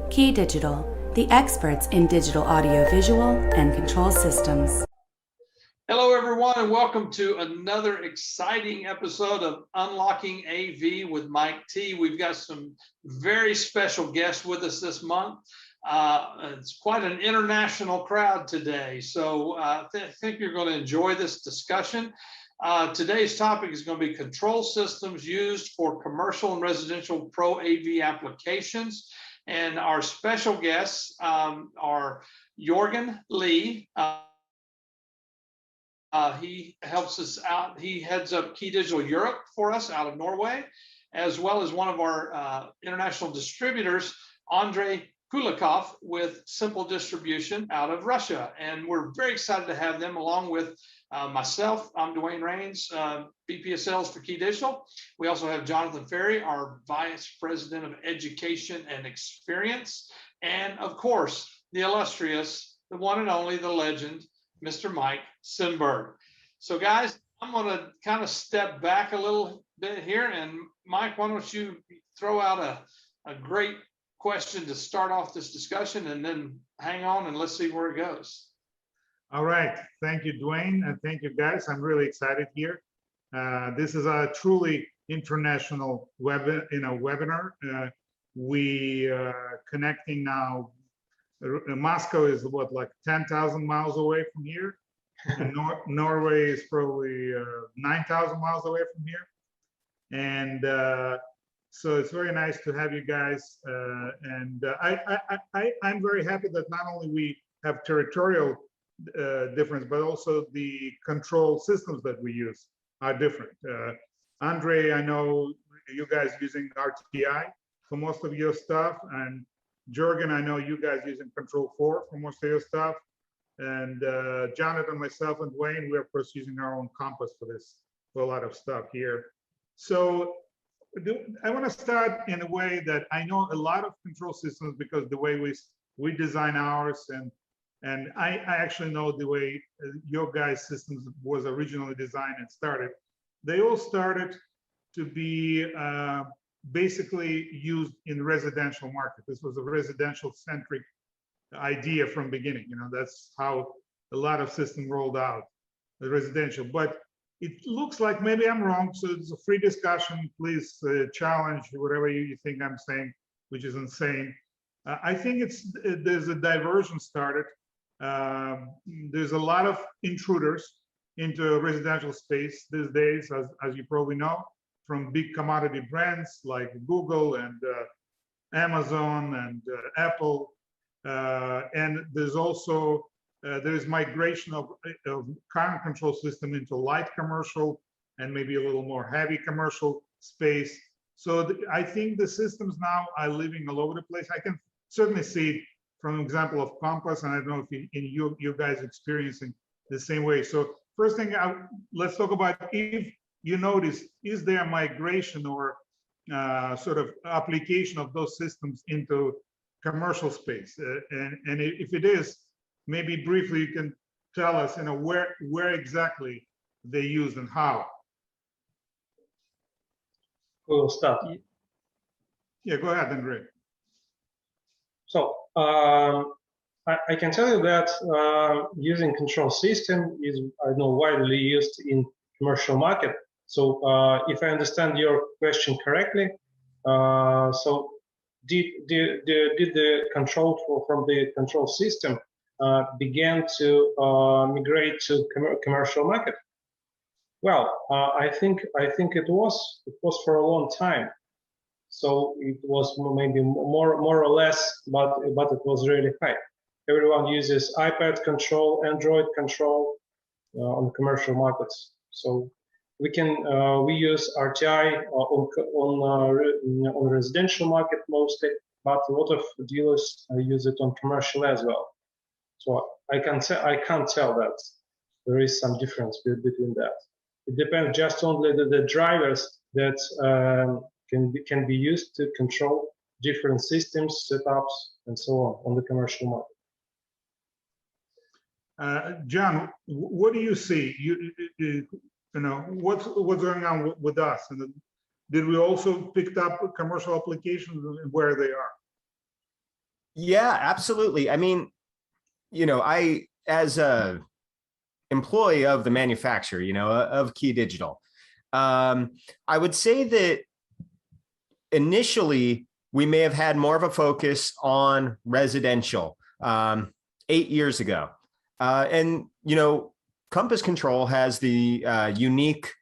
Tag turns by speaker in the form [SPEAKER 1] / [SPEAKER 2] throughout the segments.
[SPEAKER 1] Key Digital, the experts in digital audio-visual and control systems.
[SPEAKER 2] Hello, everyone, and welcome to another exciting episode of Unlocking AV with Mike T. We've got some very special guests with us this month. It's quite an international crowd today, so I think you're going to enjoy this discussion. Today's topic is going to be control systems used for commercial and residential ProAV applications. And our special guests are Jorgen Lee. He helps us out. He heads up Key Digital Europe for us out of Norway, as well as one of our international distributors, Andrei Kulikov with Simple Distribution out of Russia. And we're very excited to have them along with myself. I'm Dwayne Rains, VP of Sales for Key Digital. We also have Jonathan Ferry, our Vice President of Education and Experience. And of course, the illustrious, the one and only, the legend, Mr. Mike Sinberg. So guys, I'm gonna kind of step back a little bit here. And Mike, why don't you throw out a great question to start off this discussion, and then hang on and let's see where it goes.
[SPEAKER 3] All right, thank you, Dwayne, and thank you, guys. I'm really excited here. This is a truly international webinar. We connecting now. Moscow is what, like 10,000 miles away from here, and Norway is probably 9,000 miles away from here, and so it's very nice to have you guys. I'm very happy that not only we have territorial difference, but also the control systems that we use are different. Andre, I know you guys using RTI for most of your stuff, and Jorgen, I know you guys using Control 4 for most of your stuff, and Jonathan, myself, and Dwayne, we're of course using our own Compass for this, for a lot of stuff here. So I want to start in a way that I know a lot of control systems, because the way we design ours, and I actually know the way your guys' systems was originally designed and started. They all started to be basically used in residential market. This was a residential centric idea from beginning. You know, that's how a lot of systems rolled out, the residential. But it looks like maybe I'm wrong, so it's a free discussion. Please challenge whatever you think I'm saying, which is insane. I think there's a diversion started. There's a lot of intruders into residential space these days, as you probably know, from big commodity brands like Google and Amazon and Apple. And there's also there's migration of current control system into light commercial and maybe a little more heavy commercial space. So I think the systems now are living all over the place. I can certainly see it from an example of Compass, and I don't know if you guys experiencing the same way. So first thing, let's talk about, if you notice, is there migration or sort of application of those systems into commercial space? And if it is, maybe briefly you can tell us, you know, where exactly they use and how.
[SPEAKER 4] We'll start.
[SPEAKER 3] Yeah, go ahead, Andre.
[SPEAKER 4] So I can tell you that using control system is, I know, widely used in commercial market. So if I understand your question correctly, so did the control from the control system began to migrate to commercial market? Well, I think it was for a long time. So it was maybe more or less, but it was really high. Everyone uses iPad control, Android control on commercial markets. So we use RTI on residential market mostly, but a lot of dealers use it on commercial as well. So I can't tell that there is some difference between that. It depends just only the drivers that can be used to control different systems, setups, and so on the commercial market.
[SPEAKER 3] John, what do you see? You know, what's going on with us? And did we also pick up commercial applications and where they are?
[SPEAKER 5] Yeah, absolutely. I mean, I, as a employee of the manufacturer, of Key Digital, I would say that initially we may have had more of a focus on residential 8 years ago. And, Compass Control has the unique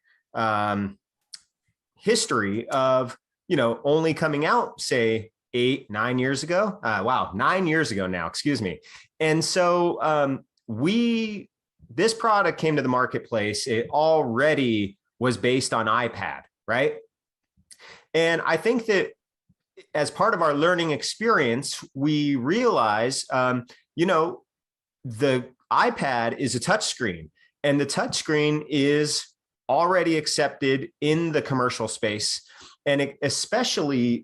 [SPEAKER 5] history of, only coming out, say, 8, 9 years ago. Wow, 9 years ago now, excuse me. And so this product came to the marketplace. It already was based on iPad, right? And I think that as part of our learning experience, we realize, the iPad is a touchscreen, and the touchscreen is already accepted in the commercial space. And especially,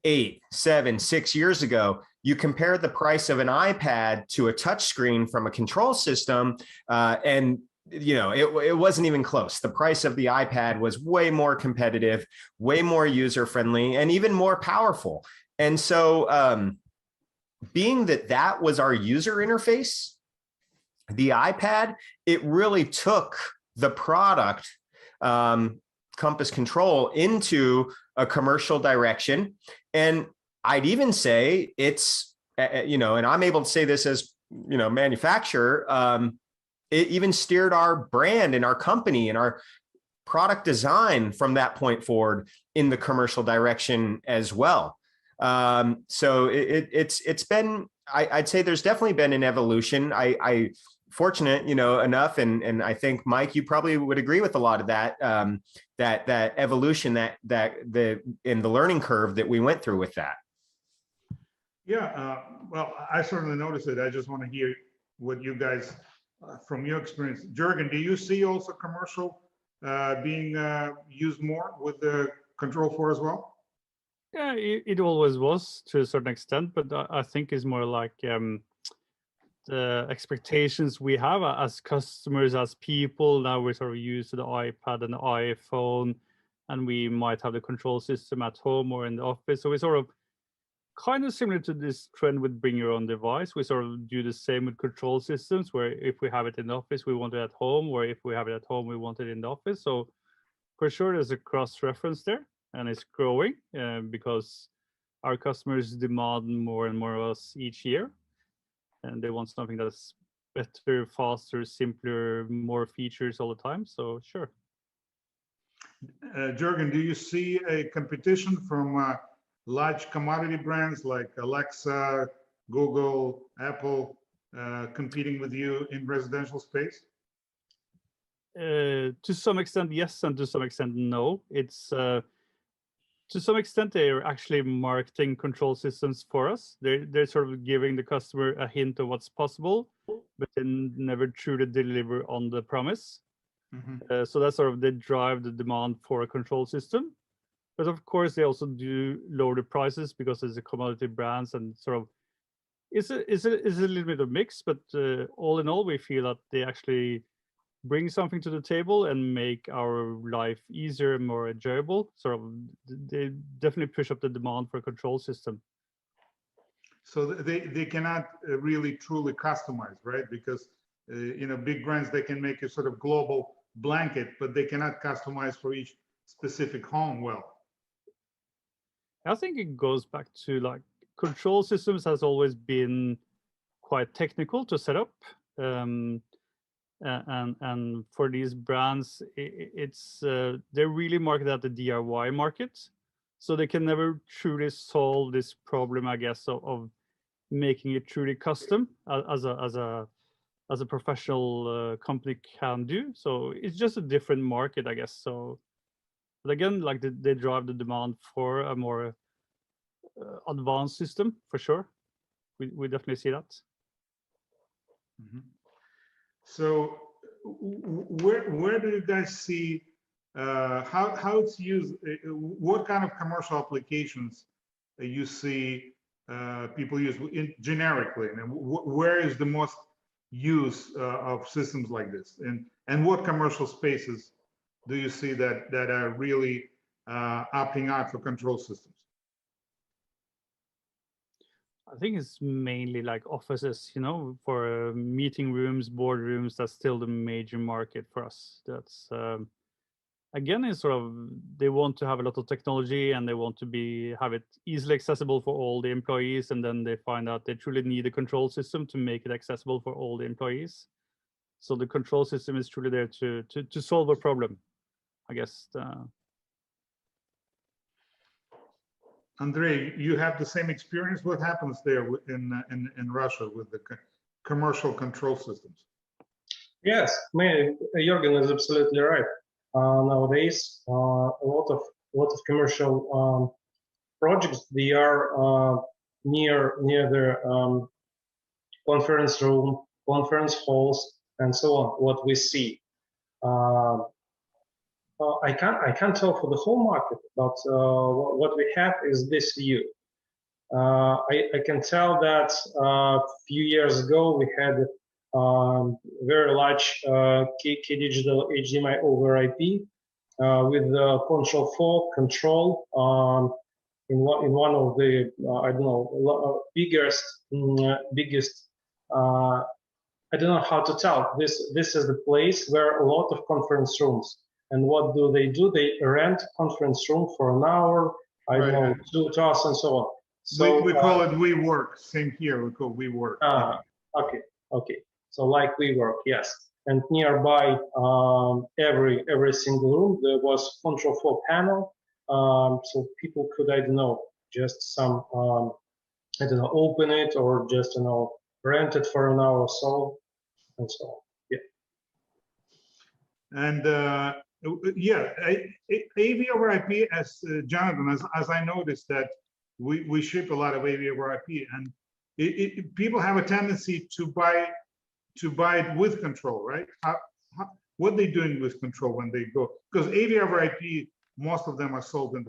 [SPEAKER 5] 8, 7, 6 years ago, you compare the price of an iPad to a touchscreen from a control system, and it wasn't even close. The price of the iPad was way more competitive, way more user-friendly, and even more powerful. And so being that was our user interface, the iPad, it really took the product, Compass Control, into a commercial direction. And I'd even say it's, and I'm able to say this as, manufacturer, it even steered our brand and our company and our product design from that point forward in the commercial direction as well. So it's been, I'd say there's definitely been an evolution. I fortunate, enough, and I think, Mike, you probably would agree with a lot of that, that evolution, in the learning curve that we went through with that.
[SPEAKER 3] Yeah, well, I certainly noticed it. I just want to hear what you guys, from your experience. Jürgen, do you see also commercial being used more with the Control 4 as well?
[SPEAKER 6] Yeah, it always was to a certain extent, but I think it's more like the expectations we have as customers, as people. Now we're sort of used to the iPad and the iPhone, and we might have the control system at home or in the office. So we sort of kind of similar to this trend with bring your own device. We sort of do the same with control systems, where if we have it in the office, we want it at home, or if we have it at home, we want it in the office. So for sure, there's a cross-reference there, and it's growing because our customers demand more and more of us each year, and they want something that's better, faster, simpler, more features all the time. So sure.
[SPEAKER 3] Jürgen, do you see a competition from large commodity brands like Alexa, Google, Apple competing with you in residential space?
[SPEAKER 6] To some extent, yes, and to some extent, no. It's to some extent they're actually marketing control systems for us. They're sort of giving the customer a hint of what's possible, but then never truly deliver on the promise. Mm-hmm. So that's sort of they drive the demand for a control system. But of course, they also do lower the prices because it's a commodity brands, and sort of it's a little bit of mix. But all in all, we feel that they actually bring something to the table and make our life easier and more enjoyable. Sort of, they definitely push up the demand for a control system.
[SPEAKER 3] So they cannot really truly customize, right? Because big brands, they can make a sort of global blanket, but they cannot customize for each specific home well.
[SPEAKER 6] I think it goes back to like control systems has always been quite technical to set up. And for these brands, it's they're really marketed at the DIY market, so they can never truly solve this problem, I guess, of making it truly custom as a professional company can do. So it's just a different market, I guess. So, but again, like they drive the demand for a more advanced system for sure. We definitely see that.
[SPEAKER 3] Mm-hmm. So where do you guys see how it's used? What kind of commercial applications you see people use generically, and where is the most use of systems like this, and what commercial spaces do you see that are really opting out for control systems?
[SPEAKER 6] I think it's mainly like offices, you know, for meeting rooms, boardrooms. That's still the major market for us. That's again, it's sort of they want to have a lot of technology and they want to have it easily accessible for all the employees, and then they find out they truly need a control system to make it accessible for all the employees. So the control system is truly there to solve a problem, I guess.
[SPEAKER 3] Andrei, you have the same experience. What happens there in Russia with the commercial control systems?
[SPEAKER 4] Yes, Jürgen is absolutely right. Nowadays, a lot of commercial projects, they are near the conference room, conference halls, and so on. What we see, I can't tell for the whole market, but what we have is this view. I can tell that a few years ago we had very large K digital HDMI over IP with Control 4 control in one of the I don't know biggest I don't know how to tell. This is the place where a lot of conference rooms. And what do? They rent conference room for an hour, I don't know, 2 hours and so on. So
[SPEAKER 3] we call it WeWork. Same here. We call WeWork.
[SPEAKER 4] Okay. So like WeWork, yes. And nearby every single room there was Control 4 panel, so people could I don't know just some I don't know open it or just rent it for an hour or so and so on. Yeah.
[SPEAKER 3] And AV over IP, as Jonathan, as I noticed that we ship a lot of AV over IP, and people have a tendency to buy it with control, right? What they doing with control when they go? Because AV over IP, most of them are sold in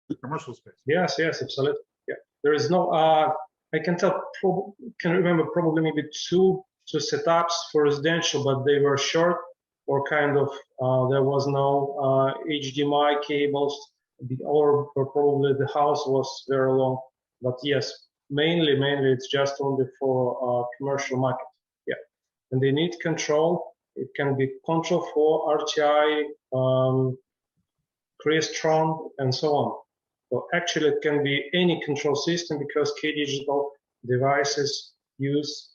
[SPEAKER 3] the commercial space.
[SPEAKER 4] Yes, absolutely. Yeah, there is no. I can remember probably maybe two setups for residential, but they were short or kind of there was no HDMI cables, or probably the house was very long. But yes, mainly it's just only for commercial market. Yeah, and they need control. It can be Control 4, RTI, Crestron, and so on. So actually, it can be any control system because K-digital devices use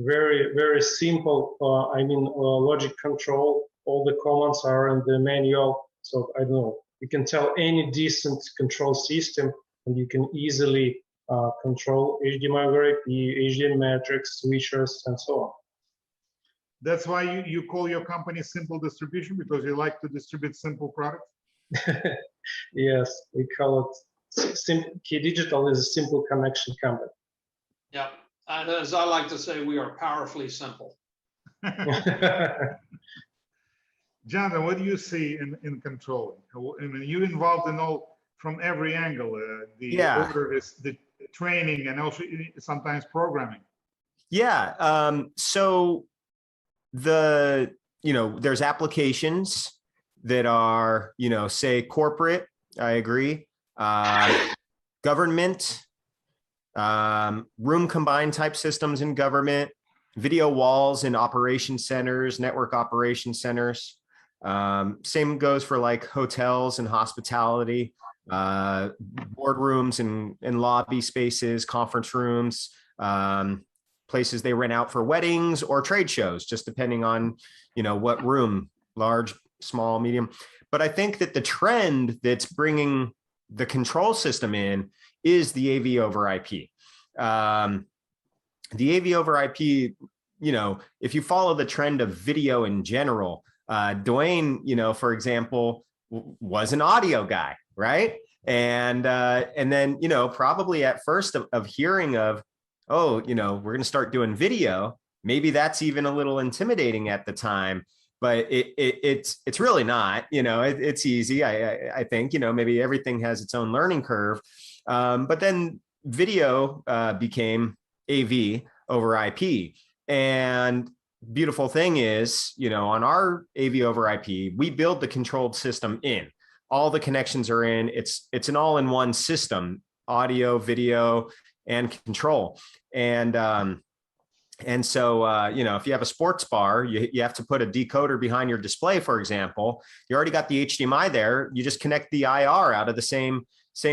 [SPEAKER 4] very simple. Logic control. All the commands are in the manual. So I don't know. You can tell any decent control system, and you can easily control HDMI over IP, HDMI matrix, switchers, and so on.
[SPEAKER 3] That's why you call your company Simple Distribution, because you like to distribute simple products?
[SPEAKER 4] Yes, we call it K-Digital is a simple connection company.
[SPEAKER 2] Yeah, and as I like to say, we are powerfully simple.
[SPEAKER 3] Jonathan, what do you see in controlling? I mean, you're involved in all from every angle. The orders, the training, and also sometimes programming.
[SPEAKER 5] Yeah. So there's applications that are, say corporate, I agree, government, room combined type systems in government, video walls in operation centers, network operation centers. Same goes for like hotels and hospitality, boardrooms and lobby spaces, conference rooms, places they rent out for weddings or trade shows, just depending on, what room, large, small, medium. But I think that the trend that's bringing the control system in is the AV over IP. The AV over IP, if you follow the trend of video in general, Dwayne, for example, was an audio guy, right? And then, probably at first of hearing of, oh, we're going to start doing video, maybe that's even a little intimidating at the time. But it's really not, it's easy. I think, maybe everything has its own learning curve. But then video became AV over IP. And beautiful thing is, on our AV over IP, we build the controlled system in. All the connections are in. It's an all-in-one system. audio, video, and control. And so, you know, if you have a sports bar, you have to put a decoder behind your display, for example. You already got the HDMI there. You just connect the IR out of the same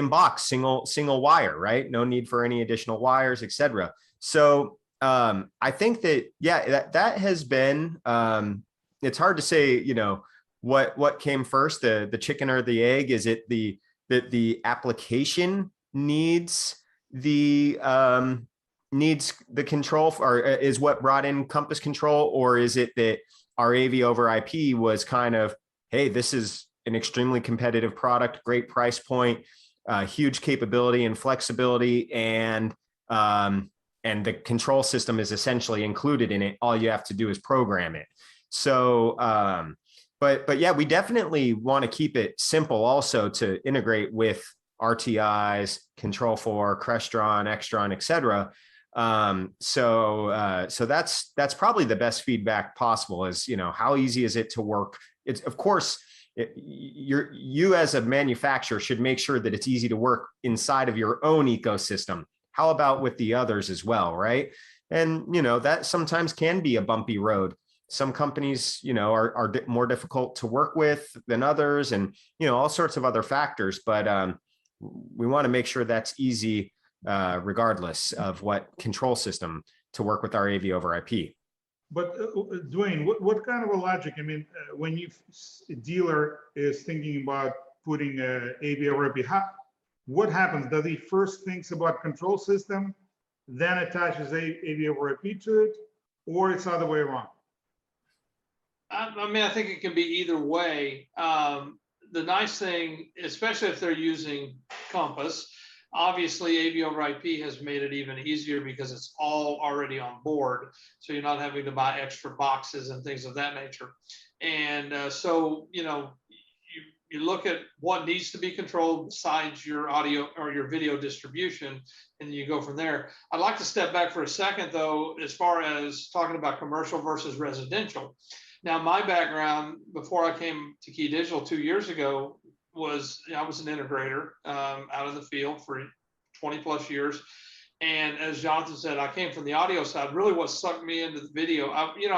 [SPEAKER 5] box, single wire, right? No need for any additional wires, etc. So I think that, yeah, that has been, it's hard to say, you know, what came first, the chicken or the egg? Is it the application needs the control, or is what brought in Compass control, or is it that our AV over IP was kind of, hey, this is an extremely competitive product, great price point, huge capability and flexibility, and the control system is essentially included in it. All you have to do is program it. So, but yeah, we definitely want to keep it simple also to integrate with RTIs, Control4, Crestron, Extron, etc. So that's probably the best feedback possible, is, you know, how easy is it to work? It's, of course, you as a manufacturer should make sure that it's easy to work inside of your own ecosystem. How about with the others as well, right? And, you know, that sometimes can be a bumpy road. Some companies, you know, are more difficult to work with than others, and, you know, all sorts of other factors. But we want to make sure that's easy, regardless of what control system to work with our AV over IP.
[SPEAKER 3] But Dwayne, what kind of a logic? I mean, when a dealer is thinking about putting AV over IP, what happens? Does he first thinks about control system, then attaches AV over IP to it, or it's the other way around?
[SPEAKER 2] I mean, I think it can be either way. The nice thing, especially if they're using Compass, obviously AV over IP has made it even easier because it's all already on board. So you're not having to buy extra boxes and things of that nature. And so, you know, you look at what needs to be controlled besides your audio or your video distribution, and you go from there. I'd like to step back for a second, though, as far as talking about commercial versus residential. Now, my background before I came to Key Digital 2 years ago was, I was an integrator out in the field for 20 plus years. And as Jonathan said, I came from the audio side. Really what sucked me into the video, you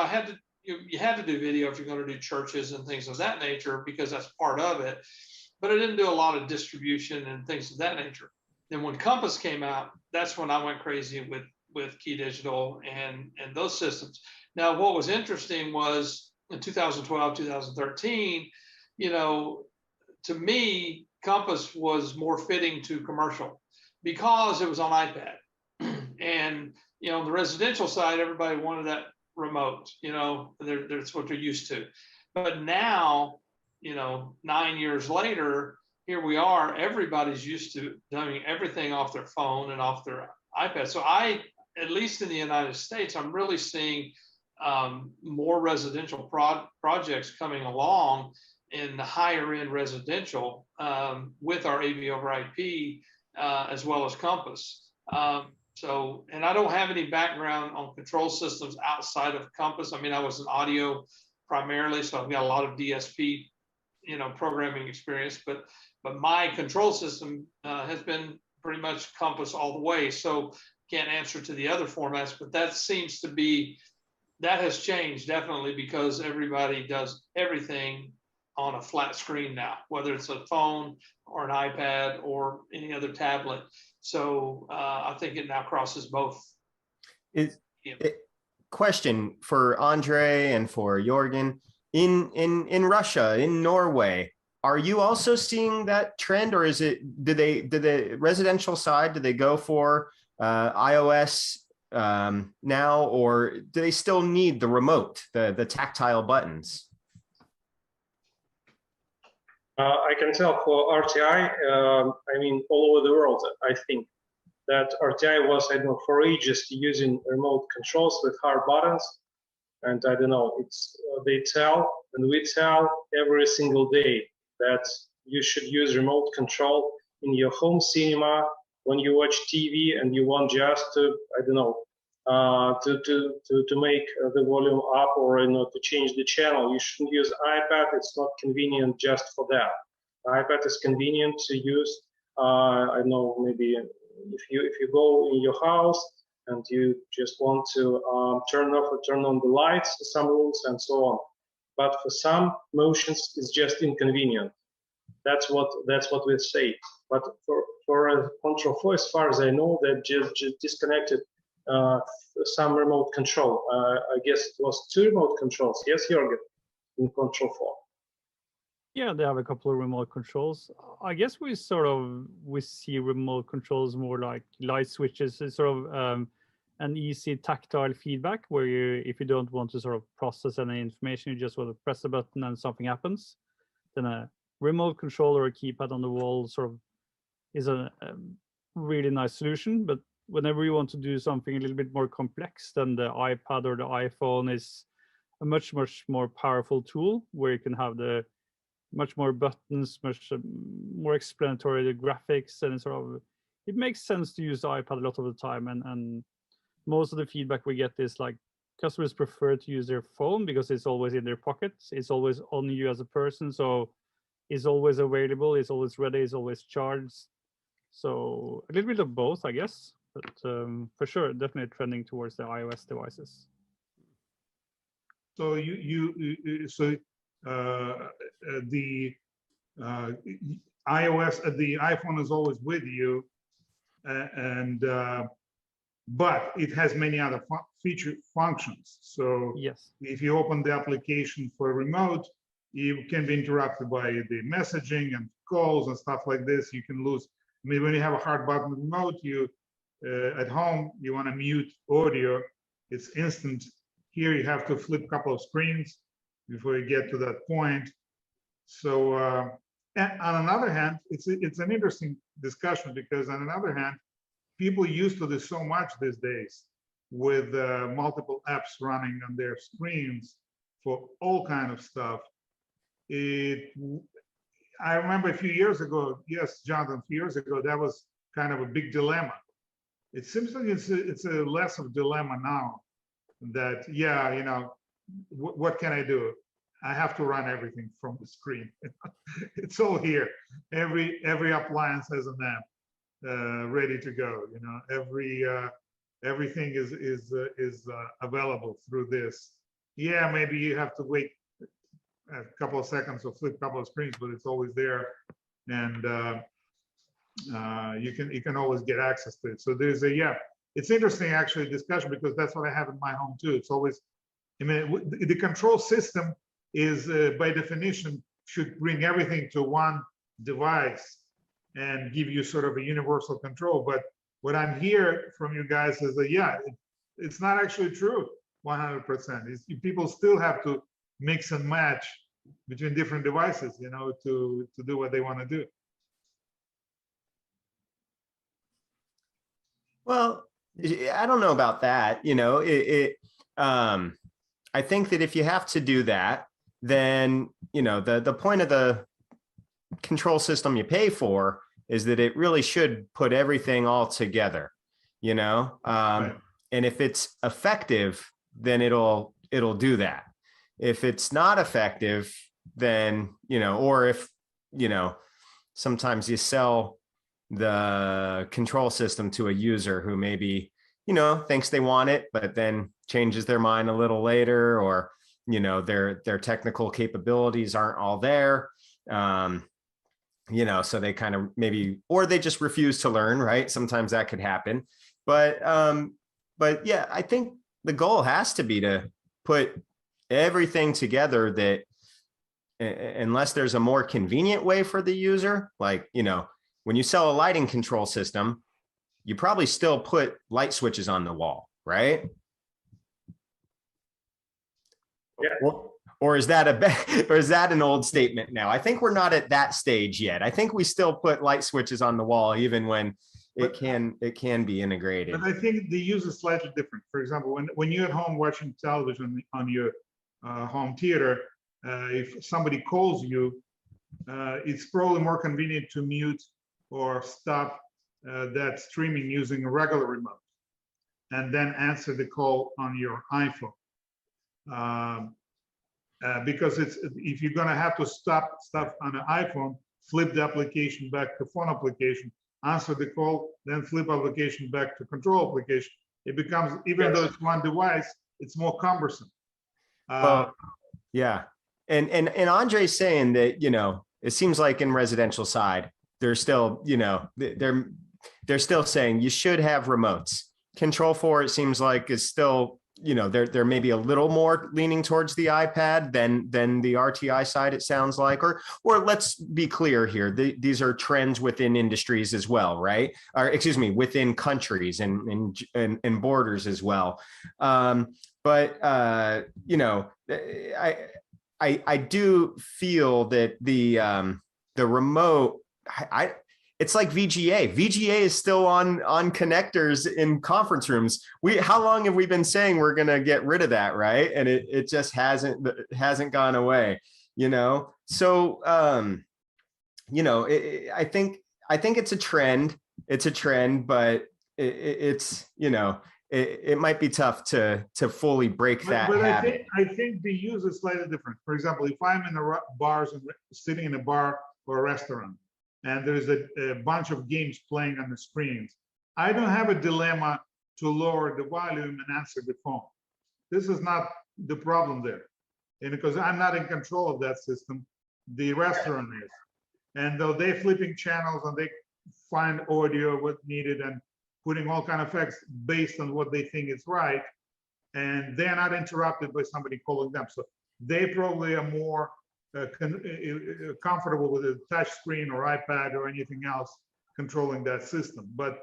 [SPEAKER 2] had to do video if you're going to do churches and things of that nature, because that's part of it. But I didn't do a lot of distribution and things of that nature. Then when Compass came out, that's when I went crazy with Key Digital and those systems. Now, what was interesting was in 2012, 2013, you know, to me, Compass was more fitting to commercial because it was on iPad. And, you know, on the residential side, everybody wanted that remote, you know, that's what they're used to. But now, you know, 9 years later, here we are, everybody's used to doing everything off their phone and off their iPad. So at least in the United States, I'm really seeing more residential projects coming along in the higher end residential with our AV over IP as well as Compass. So, and I don't have any background on control systems outside of Compass. I mean, I was in audio primarily, so I've got a lot of DSP, you know, programming experience, but my control system has been pretty much Compass all the way. So can't answer to the other formats, but that seems to be, that has changed definitely, because everybody does everything on a flat screen now, whether it's a phone or an iPad or any other tablet. So I think it now crosses both.
[SPEAKER 5] Question for Andre and for Jorgen. In Russia, in Norway, are you also seeing that trend, or is it, did the residential side, do they go for iOS now, or do they still need the remote, the tactile buttons?
[SPEAKER 4] I can tell for RTI, I mean, all over the world, I think that RTI was, I don't know, for ages using remote controls with hard buttons. And I don't know, it's they tell, and we tell every single day that you should use remote control in your home cinema when you watch TV and you want just to, I don't know, to make the volume up, or, you know, to change the channel. You shouldn't use iPad. It's not convenient just for that. iPad is convenient to use I know maybe if you go in your house and you just want to turn off or turn on the lights, some rules and so on. But for some motions, it's just inconvenient. That's what we say. But for a Control 4, as far as I know, that just disconnected some remote control. I guess it was 2 remote controls. Yes, Jörgen, in Control 4.
[SPEAKER 6] Yeah, they have a couple of remote controls. I guess we see remote controls more like light switches. It's sort of an easy tactile feedback where if you don't want to sort of process any information, you just want to press a button and something happens. Then a remote control or a keypad on the wall sort of is a really nice solution. But whenever you want to do something a little bit more complex, then the iPad or the iPhone is a much more powerful tool where you can have the much more buttons, much more explanatory, the graphics, and it makes sense to use the iPad a lot of the time. And most of the feedback we get is like customers prefer to use their phone because it's always in their pockets. It's always on you as a person. So it's always available. It's always ready. It's always charged. So a little bit of both, I guess. But for sure, definitely trending towards the iOS devices.
[SPEAKER 3] So the iOS, the iPhone is always with you, but it has many other feature functions. So
[SPEAKER 6] yes,
[SPEAKER 3] if you open the application for remote, you can be interrupted by the messaging and calls and stuff like this. You can lose. I mean, when you have a hard button remote, you at home you want to mute audio. It's instant. Here you have to flip a couple of screens before you get to that point. So and on another hand, it's an interesting discussion because on another hand, people used to this so much these days with multiple apps running on their screens for all kind of stuff. I remember a few years ago, yes, Jonathan, a few years ago, that was kind of a big dilemma. It seems like it's a less of a dilemma now that, yeah, you know, what can I do? I have to run everything from the screen. It's all here. Every appliance has an app ready to go. You know, everything is available through this. Yeah, maybe you have to wait a couple of seconds or flip a couple of screens, but it's always there, and you can always get access to it. So there's it's interesting actually discussion because that's what I have in my home too. It's always, I mean, the control system is by definition should bring everything to one device and give you sort of a universal control. But what I'm hearing from you guys is that it's not actually true 100%. People still have to mix and match between different devices, you know, to do what they want to do.
[SPEAKER 5] Well, I don't know about that. You know, I think that if you have to do that, then, you know, the point of the control system you pay for is that it really should put everything all together, you know,
[SPEAKER 3] Right.
[SPEAKER 5] And if it's effective, then it'll do that. If it's not effective, then, you know, or if, you know, sometimes you sell the control system to a user who maybe, you know, thinks they want it, but then changes their mind a little later, or, you know, their technical capabilities aren't all there. You know, so they kind of maybe, or they just refuse to learn, right? Sometimes that could happen. But yeah, I think the goal has to be to put everything together that, unless there's a more convenient way for the user, like, you know, when you sell a lighting control system, you probably still put light switches on the wall, right?
[SPEAKER 4] Yeah.
[SPEAKER 5] Or is that an old statement now? I think we're not at that stage yet. I think we still put light switches on the wall, even when it can be integrated.
[SPEAKER 3] But I think the use is slightly different. For example, when you're at home watching television on your home theater, if somebody calls you, it's probably more convenient to mute or stop that streaming using a regular remote and then answer the call on your iPhone. Because if you're going to have to stop stuff on an iPhone, flip the application back to phone application, answer the call, then flip application back to control application. It becomes, even though it's one device, it's more cumbersome.
[SPEAKER 5] Well, yeah. And Andre's saying that, you know, it seems like in residential side, they're still, you know, they're still saying you should have remotes. Control 4, it seems like, is still, you know, they're maybe a little more leaning towards the iPad than the RTI side, it sounds like, or let's be clear here. These are trends within industries as well, right? Or excuse me, within countries and borders as well. But you know, I do feel that the remote, it's like VGA. VGA is still on connectors in conference rooms. How long have we been saying we're going to get rid of that, right? And it just hasn't gone away, you know? So, you know, I think it's a trend. It's a trend, but it's, you know, it might be tough to fully break that habit.
[SPEAKER 3] I think the use is slightly different. For example, if I'm in a bars and sitting in a bar or a restaurant, and there's a bunch of games playing on the screens, I don't have a dilemma to lower the volume and answer the phone. This is not the problem there. And because I'm not in control of that system, the restaurant is. And though they're flipping channels and they find audio what needed and putting all kind of effects based on what they think is right, and they're not interrupted by somebody calling them. So they probably are more comfortable with a touch screen or iPad or anything else controlling that system. But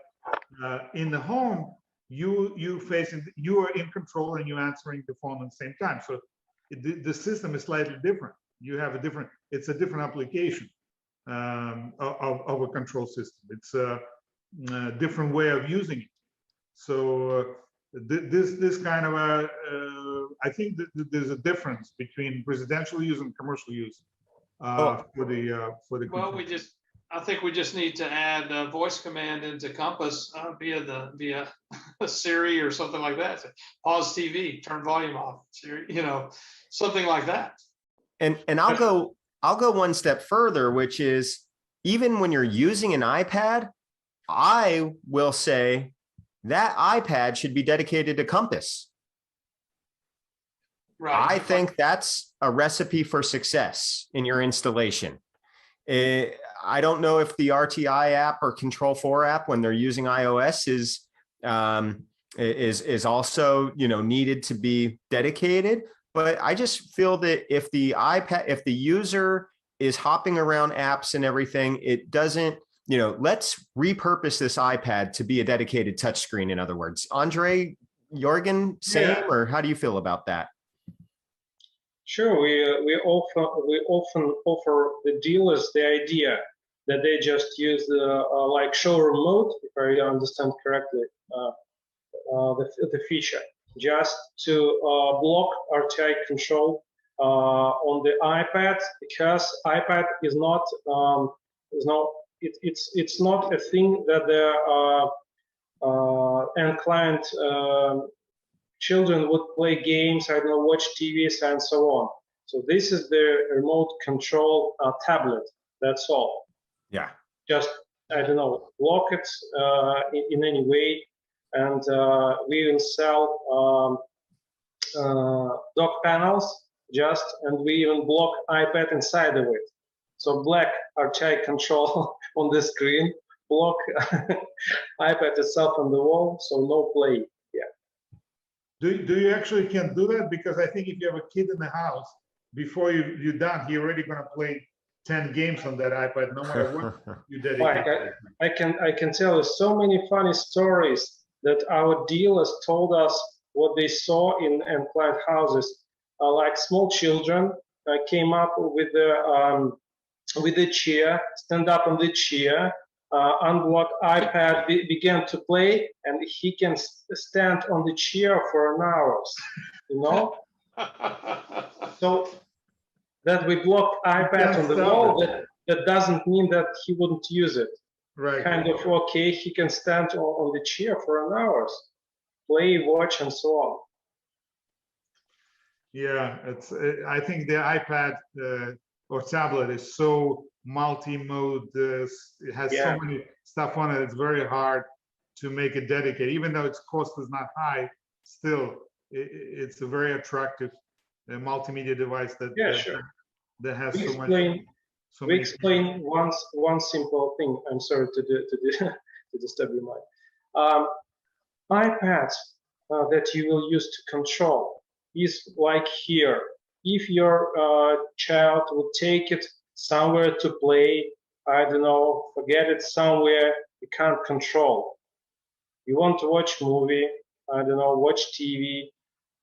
[SPEAKER 3] in the home, you are in control and you're answering the phone at the same time. So the system is slightly different. You have it's a different application of a control system. It's a different way of using it. So this kind of I think that there's a difference between residential use and commercial use for the.
[SPEAKER 2] Well, I think we just need to add a voice command into Compass via Siri or something like that. So pause TV, turn volume off, Siri, you know, something like that.
[SPEAKER 5] And I'll go one step further, which is even when you're using an iPad, I will say that iPad should be dedicated to Compass.
[SPEAKER 2] Right.
[SPEAKER 5] I think that's a recipe for success in your installation. I don't know if the RTI app or Control 4 app, when they're using iOS, is also, you know, needed to be dedicated. But I just feel that if the user is hopping around apps and everything, it doesn't, you know, let's repurpose this iPad to be a dedicated touchscreen. In other words, Andre, Jorgen, same, or how do you feel about that?
[SPEAKER 4] Sure, we often offer the dealers the idea that they just use the like showroom mode, if I understand correctly, the feature, just to block RTI control on the iPad, because iPad is not it's not a thing that the end client children would play games, I don't know, watch TVs and so on. So this is the remote control tablet. That's all.
[SPEAKER 5] Yeah.
[SPEAKER 4] Just, I don't know, block it in any way. And we even sell dock panels and we even block iPad inside of it. So black RTI control on the screen, block iPad itself on the wall, so no play.
[SPEAKER 3] Do you actually can do that? Because I think if you have a kid in the house, before you're done, he's already going to play 10 games on that iPad, no matter what you dedicate.
[SPEAKER 4] I can tell you so many funny stories that our dealers told us what they saw in client houses. Like small children came up with the chair, stand up on the chair, unblock iPad, began to play, and he can stand on the chair for an hour, you know? So that we blocked iPad on the wall, that doesn't mean that he wouldn't use it.
[SPEAKER 3] Right.
[SPEAKER 4] Kind of, okay, he can stand on the chair for an hour, play, watch, and so on.
[SPEAKER 3] Yeah, I think the iPad or tablet is so multi-mode. It has so many stuff on it. It's very hard to make it dedicated, even though its cost is not high. Still, it's a very attractive multimedia device that that has so much.
[SPEAKER 4] We explain one simple thing. I'm sorry to disturb your mind. iPads that you will use to control is like here. If your child would take it somewhere to play, I don't know, forget it somewhere, you can't control. You want to watch movie, I don't know, watch TV,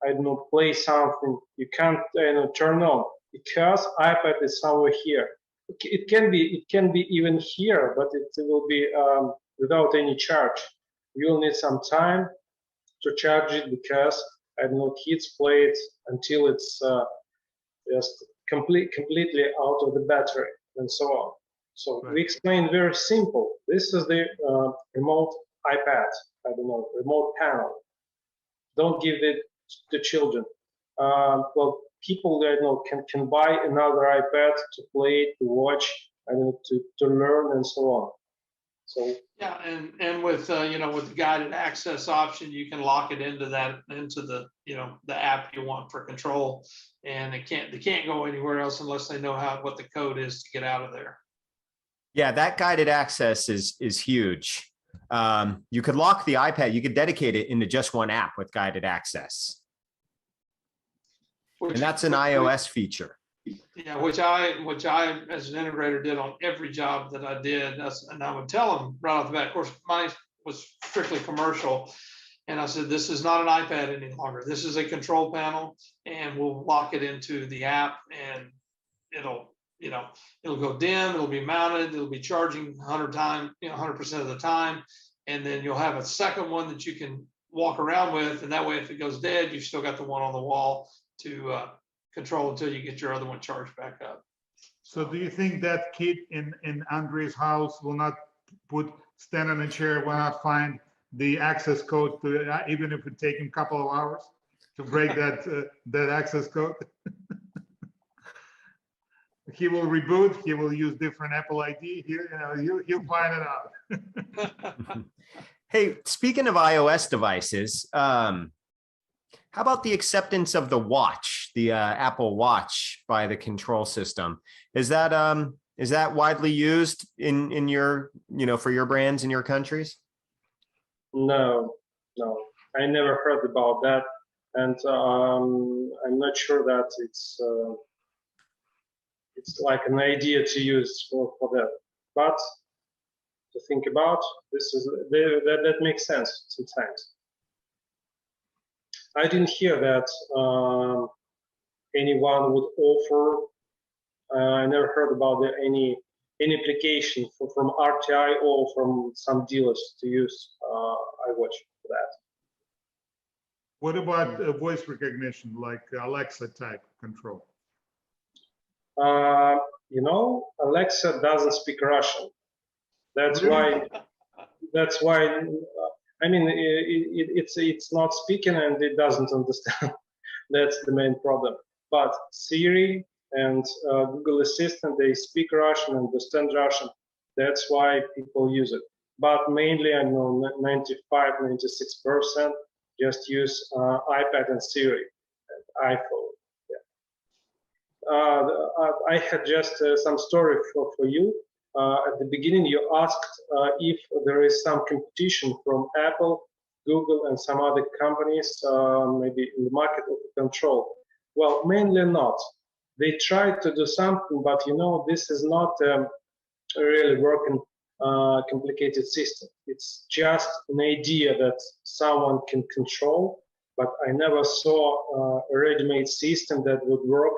[SPEAKER 4] I don't know, play something, you can't turn on because iPad is somewhere here. It can be even here, but it will be without any charge. You'll need some time to charge it because I don't know, kids play it until it's just completely out of the battery and so on. So we explain very simple. This is the remote iPad. I don't know, remote panel. Don't give it to children. Well, people that can buy another iPad to play, to watch, and to learn and so on. So
[SPEAKER 2] yeah, and with with the guided access option, you can lock it into the the app you want for control, and they can't go anywhere else unless they know what the code is to get out of there.
[SPEAKER 5] Yeah, that guided access is huge. You could lock the iPad, you could dedicate it into just one app with guided access. And that's an iOS feature.
[SPEAKER 2] Yeah, which I as an integrator did on every job that I did. And I would tell them right off the bat. Of course, mine was strictly commercial. And I said, this is not an iPad any longer. This is a control panel, and we'll lock it into the app, and it'll go dim, it'll be mounted, it'll be charging 100% of the time. And then you'll have a second one that you can walk around with. And that way, if it goes dead, you've still got the one on the wall to control until you get your other one charged back up.
[SPEAKER 3] So do you think that kid in Andrei's house will not stand on a chair, will not find the access code to, even if it take him a couple of hours to break that access code? He will reboot, he will use different Apple ID, he'll find it out.
[SPEAKER 5] Hey, speaking of iOS devices, how about the acceptance of the watch, the Apple Watch by the control system? Is that widely used in your, for your brands in your countries?
[SPEAKER 4] No, I never heard about that, and I'm not sure that it's like an idea to use for that. But to think about, that makes sense sometimes. I didn't hear that anyone would offer. I never heard about any application from RTI or from some dealers to use iWatch for that.
[SPEAKER 3] What about voice recognition, like Alexa type control?
[SPEAKER 4] Alexa doesn't speak Russian. That's
[SPEAKER 3] Really?
[SPEAKER 4] why. I mean, it's not speaking and it doesn't understand. That's the main problem. But Siri and Google Assistant, they speak Russian, understand Russian. That's why people use it. But mainly, I know 95, 96% just use iPad and Siri and iPhone. I had just some story for you. At the beginning, you asked if there is some competition from Apple, Google, and some other companies, maybe in the market of control. Well, mainly not. They tried to do something, but this is not a really working, complicated system. It's just an idea that someone can control, but I never saw a ready-made system that would work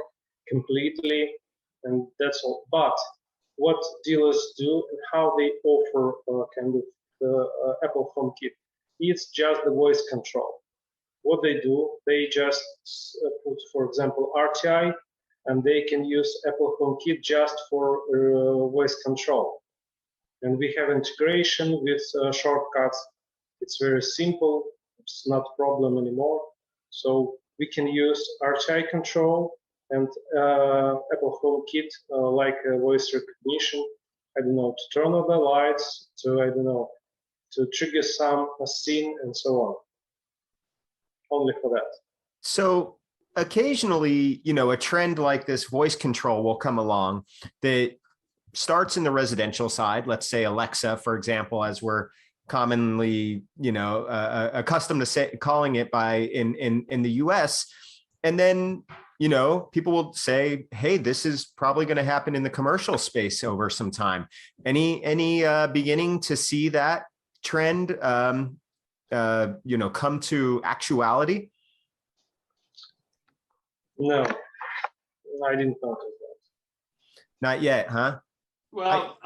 [SPEAKER 4] completely, and that's all. But what dealers do and how they offer kind of Apple HomeKit, it's just the voice control. What they do, they just put, for example, RTI, and they can use Apple HomeKit just for voice control. And we have integration with shortcuts. It's very simple. It's not a problem anymore. So we can use RTI control and Apple HomeKit, like voice recognition. I don't know, to turn on the lights, to I don't know, to trigger a scene and so on. Only for that.
[SPEAKER 5] So occasionally, a trend like this voice control will come along that starts in the residential side. Let's say Alexa, for example, as we're commonly, accustomed to calling it in the US. And then, people will say, hey, this is probably going to happen in the commercial space over some time. Any beginning to see that trend, come to actuality?
[SPEAKER 4] No, I didn't notice that.
[SPEAKER 5] Not yet, huh?
[SPEAKER 2] Well,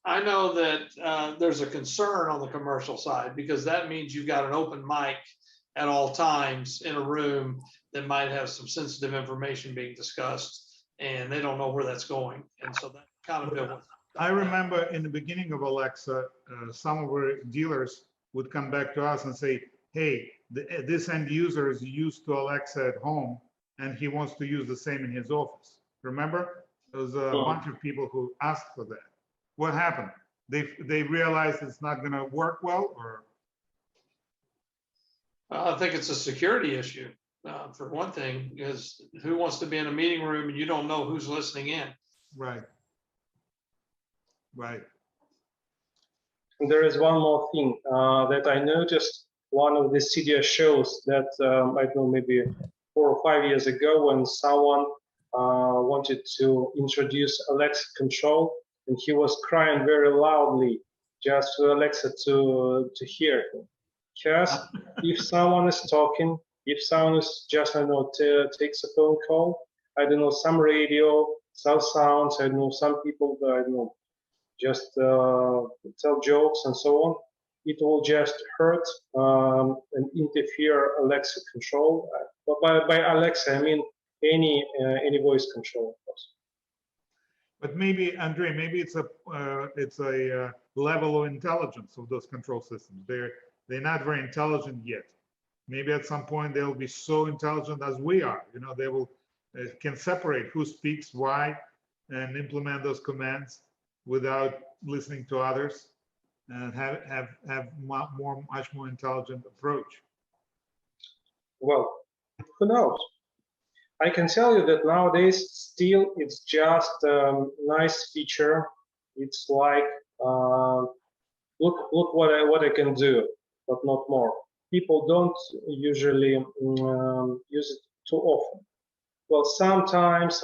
[SPEAKER 2] I know that there's a concern on the commercial side, because that means you've got an open mic at all times in a room that might have some sensitive information being discussed, and they don't know where that's going. And so that kind of
[SPEAKER 3] I remember in the beginning of Alexa, some of our dealers would come back to us and say, hey, this end user is used to Alexa at home and he wants to use the same in his office. Remember? There was a bunch of people who asked for that. What happened? They realized it's not going to work well, or?
[SPEAKER 2] I think it's a security issue. For one thing, is who wants to be in a meeting room and you don't know who's listening in?
[SPEAKER 3] Right. Right.
[SPEAKER 4] And there is one more thing that I noticed. One of the CDS shows that I don't know, maybe 4 or 5 years ago, when someone wanted to introduce Alexa control, and he was crying very loudly just for Alexa to hear him. Because if someone is talking, if someone is just, I don't know, takes a phone call, I don't know, some radio, some sounds, I don't know, some people, I don't know, just tell jokes and so on, it will just hurt and interfere Alexa control. But by Alexa, I mean any voice control, of course.
[SPEAKER 3] But maybe, Andrei, maybe it's a level of intelligence of those control systems. They're not very intelligent yet. Maybe at some point they'll be so intelligent as we are. They will can separate who speaks, why, and implement those commands without listening to others, and have much more intelligent approach.
[SPEAKER 4] Well, who knows? I can tell you that nowadays still it's just a nice feature. It's like look what I can do, but not more. People don't usually use it too often. Well, sometimes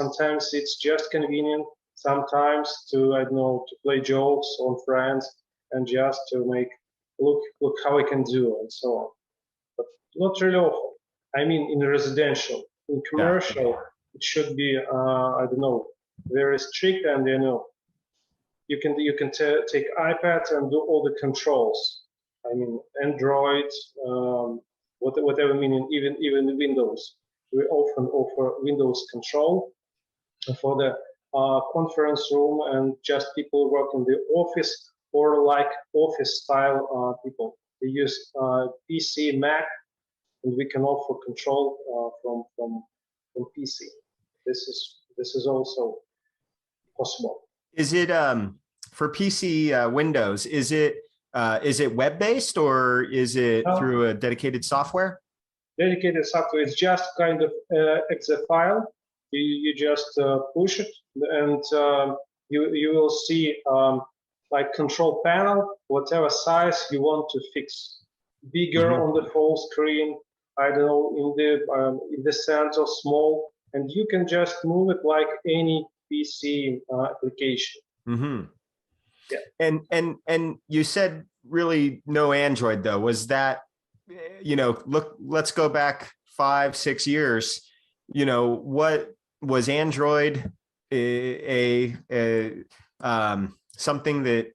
[SPEAKER 4] it's just convenient. Sometimes I don't know, to play jokes on friends and just to make look how I can do and so on. But not really often. I mean, in residential, in commercial, it should be I don't know, very strict, and you can take iPad and do all the controls. I mean, Android, whatever meaning, even Windows. We often offer Windows control for the conference room and just people work in the office, or like office style people. They use PC, Mac, and we can offer control from PC. This is also possible.
[SPEAKER 5] Is it for PC Windows? Is it web-based, or is it through a dedicated software?
[SPEAKER 4] Dedicated software is just kind of exe file. You just push it, and you will see like control panel, whatever size you want to fix. Bigger on the full screen, I don't know, in the center, small, and you can just move it like any PC application.
[SPEAKER 5] Yeah. And you said really no Android though. Was that, look, let's go back 5-6 years. What was Android something that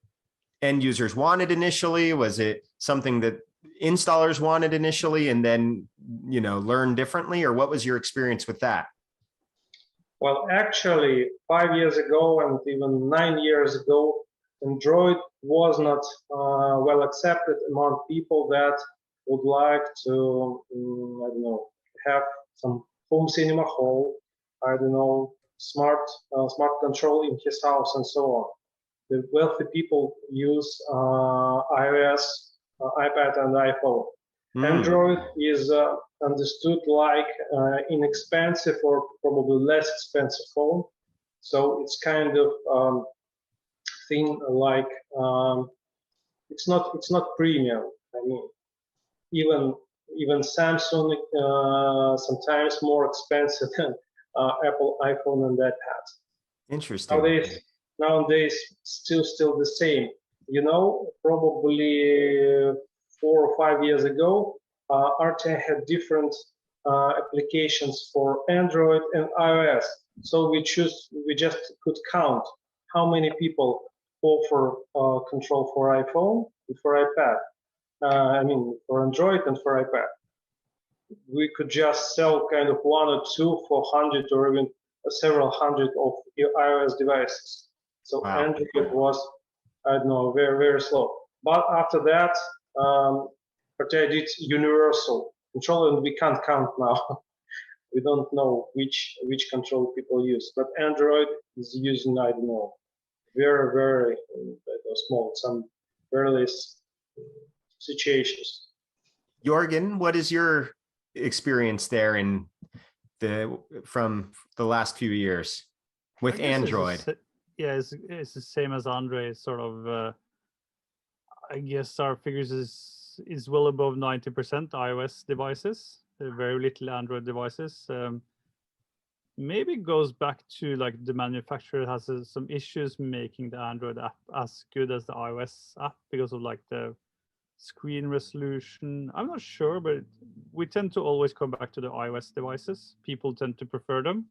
[SPEAKER 5] end users wanted initially? Was it something that installers wanted initially and then learned differently, or what was your experience with that?
[SPEAKER 4] Well, actually 5 years ago and even 9 years ago, Android was not well accepted among people that would like to I don't know, have some home cinema hall, I don't know, smart control in his house and so on. The wealthy people use iOS, iPad, and iPhone. Android is understood like inexpensive or probably less expensive phone. So it's kind of thing like it's not premium. I mean, even Samsung sometimes more expensive than Apple iPhone and iPad.
[SPEAKER 5] Interesting.
[SPEAKER 4] Nowadays still the same. You know, probably 4 or 5 years ago, RTI had different applications for Android and iOS. So we just could count how many people offer control for iPhone and for iPad. I mean, for Android and for iPad. We could just sell kind of 1 or 2 for 100 or even several hundred of iOS devices. So
[SPEAKER 5] Wow.
[SPEAKER 4] Android was, I don't know, very, very slow. But after that, RTI did universal control, and we can't count now. We don't know which control people use. But Android is using, I don't know, very, very small, some early situations.
[SPEAKER 5] Jorgen, what is your experience there from the last few years with Android?
[SPEAKER 6] It's the same as Andre. Sort of, I guess our figures is well above 90% iOS devices. Very little Android devices. Maybe it goes back to like the manufacturer has some issues making the Android app as good as the iOS app because of like the screen resolution. I'm not sure, but we tend to always come back to the iOS devices. People tend to prefer them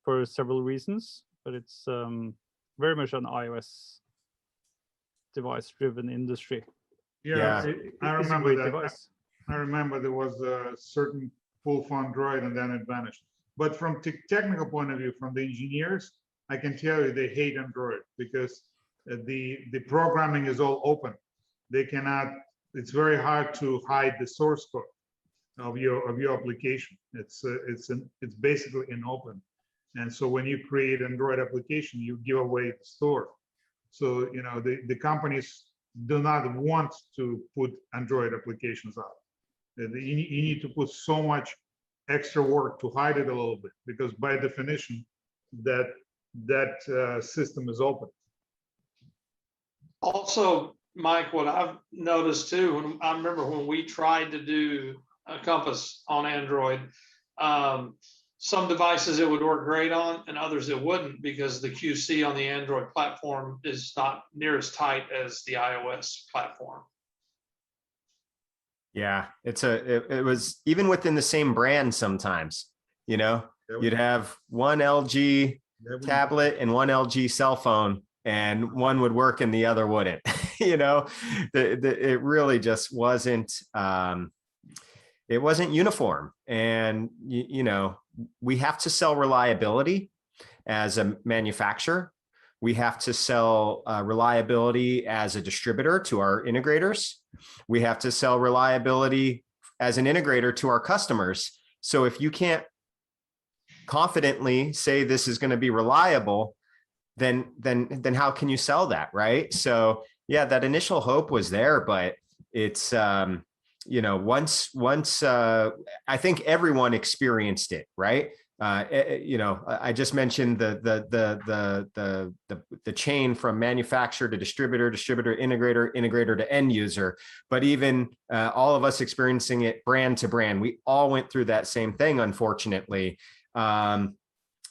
[SPEAKER 6] for several reasons, but it's very much an iOS device-driven industry.
[SPEAKER 3] Yeah, I remember that.
[SPEAKER 6] Device.
[SPEAKER 3] I remember there was a certain pull for Android and then it vanished. But from technical point of view, from the engineers, I can tell you they hate Android because the programming is all open. They cannot. It's very hard to hide the source code of your application. It's basically in open, and so when you create Android application, you give away the store. So you know the companies do not want to put Android applications out. You need to put so much extra work to hide it a little bit because by definition, that system is open.
[SPEAKER 2] Also, Mike, what I've noticed too, when I remember when we tried to do a Compass on Android, some devices it would work great on and others it wouldn't because the QC on the Android platform is not near as tight as the iOS platform.
[SPEAKER 5] Yeah, it was even within the same brand sometimes, you know, you'd have one LG tablet and one LG cell phone and one would work and the other wouldn't. You know, it really just wasn't, it wasn't uniform. And, you know, we have to sell reliability as a manufacturer. We have to sell reliability as a distributor to our integrators. We have to sell reliability as an integrator to our customers. So if you can't confidently say this is going to be reliable, then how can you sell that, right? So yeah, that initial hope was there, but it's you know, once I think everyone experienced it, right? You know, I just mentioned the chain from manufacturer to distributor, integrator to end user, but even all of us experiencing it brand to brand, we all went through that same thing, unfortunately.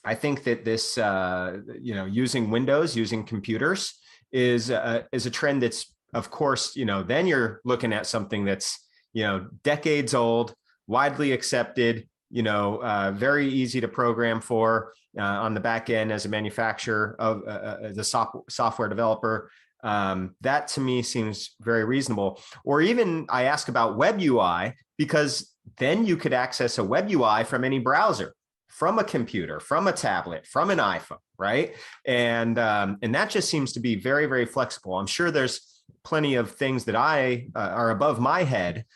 [SPEAKER 5] I think that this, you know, using Windows, using computers is a trend that's, of course, you know, then you're looking at something that's, you know, decades old, widely accepted, you know, very easy to program for on the back end as a manufacturer of as a software developer. That to me seems very reasonable. Or even I ask about web UI because then you could access a web UI from any browser, from a computer, from a tablet, from an iPhone, right? And that just seems to be very, very flexible. I'm sure there's plenty of things that are above my head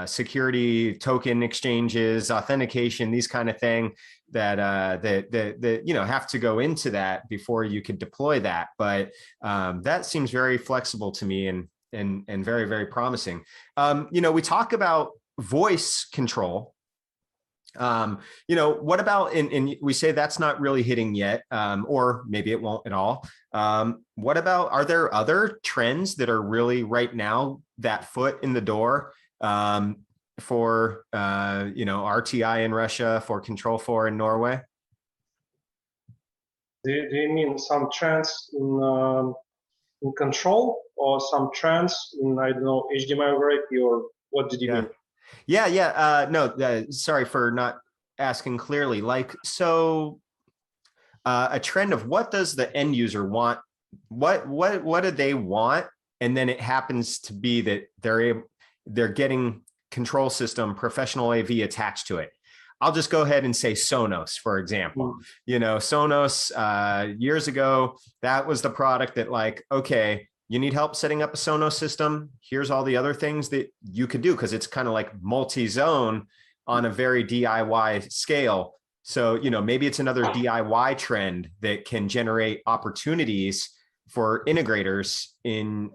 [SPEAKER 5] security token exchanges, authentication, these kind of thing that have to go into that before you could deploy that. But that seems very flexible to me and very, very promising. We talk about voice control. What about, and we say that's not really hitting yet, or maybe it won't at all. What about, are there other trends that are really right now that foot in the door for, RTI in Russia, for Control 4 in Norway?
[SPEAKER 4] Do you mean some trends in control, or some trends in, I don't know, HDMI over IP, or what did you mean?
[SPEAKER 5] Yeah. No, sorry for not asking clearly. Like, so a trend of what does the end user want? What do they want? And then it happens to be that they're getting control system, professional AV attached to it. I'll just go ahead and say Sonos, for example. Sonos, years ago, that was the product that, like, okay, you need help setting up a Sonos system. Here's all the other things that you could do, because it's kind of like multi-zone on a very DIY scale. So, maybe it's another DIY trend that can generate opportunities for integrators in